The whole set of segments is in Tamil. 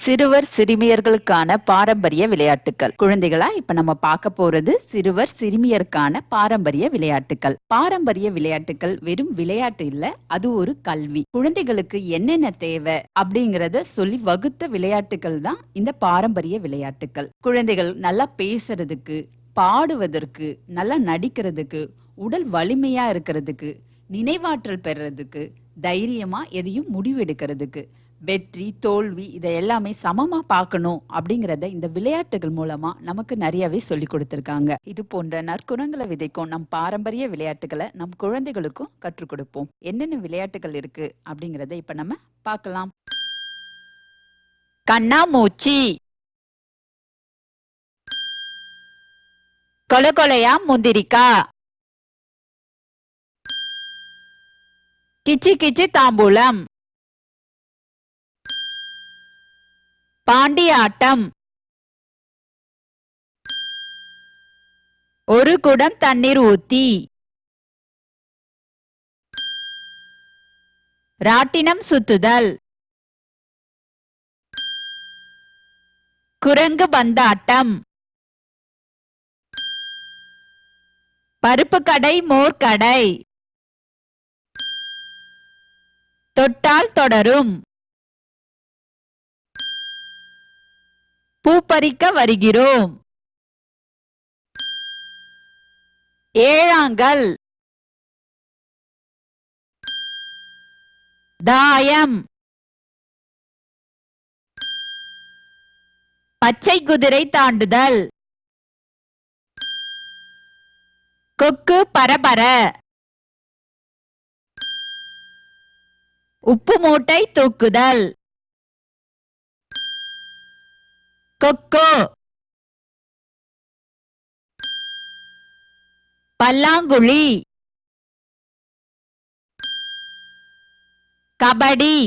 சிறுவர் சிறுமியர்களுக்கான பாரம்பரிய விளையாட்டுகள். குழந்தைகளா, இப்ப நம்ம பார்க்க போறது சிறுவர் சிறுமியருக்கான பாரம்பரிய விளையாட்டுகள். பாரம்பரிய விளையாட்டுகள் வெறும் விளையாட்டு இல்ல, அது ஒரு கல்வி. குழந்தைகளுக்கு என்னென்ன தேவை அப்படிங்கறத சொல்லி வகுத்த விளையாட்டுகள் தான் இந்த பாரம்பரிய விளையாட்டுகள். குழந்தைகள் நல்லா பேசுறதுக்கு, பாடுவதற்கு, நல்லா நடிக்கிறதுக்கு, உடல் வலிமையா இருக்கிறதுக்கு, நினைவாற்றல் பெறறதுக்கு, தைரியமா எதையும் முடிவெடுக்கிறதுக்கு, வெற்றி தோல்வி இதை எல்லாமே சமமா பார்க்கணும் அப்படிங்கறத இந்த விளையாட்டுகள் மூலமா நமக்கு நிறையவே சொல்லி கொடுத்திருக்காங்க. இது போன்ற நற்குணங்களை விதைக்கும் நம் பாரம்பரிய விளையாட்டுகளை நம் குழந்தைகளுக்கும் கற்றுக் கொடுப்போம். என்னென்ன விளையாட்டுகள் இருக்கு அப்படிங்கறத இப்ப நம்ம பார்க்கலாம். கண்ணாமூச்சி, கொலை கொலையா முந்திரிக்கா, கிச்சி கிச்சி தாம்பூலம், பாண்டியாட்டம், ஒரு குடம் தண்ணீர் ஊத்தி, ராட்டினம் சுத்துதல், குரங்கு பந்தாட்டம், பருப்பு கடை மோர் கடை, தொட்டால் தொடரும், பூ பறிக்க வருகிறோம், ஏழாங்கல், தாயம், பச்சை குதிரை தாண்டுதல், கொக்கு பரபர, உப்பு மூட்டை தூக்குதல், கொக்கோ, பல்லாங்குழி, கபடி,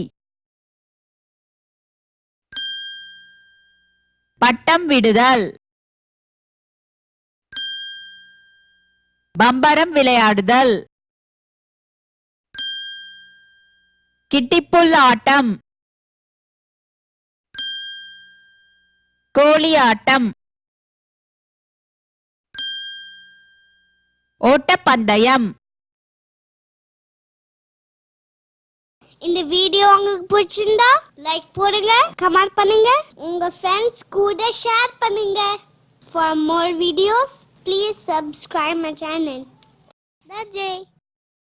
பட்டம் விடுதல், பம்பரம் விளையாடுதல், கிட்டிப்புல் ஆட்டம், கோழி ஆட்டம், ஓட்டப்பந்தயம். இந்த வீடியோ உங்களுக்கு பிடிச்சிருந்தா லைக் போடுங்க, கமெண்ட் பண்ணுங்க, உங்க ஃப்ரெண்ட்ஸ் கூட ஷேர் பண்ணுங்க. For more videos, please subscribe my channel. That's it.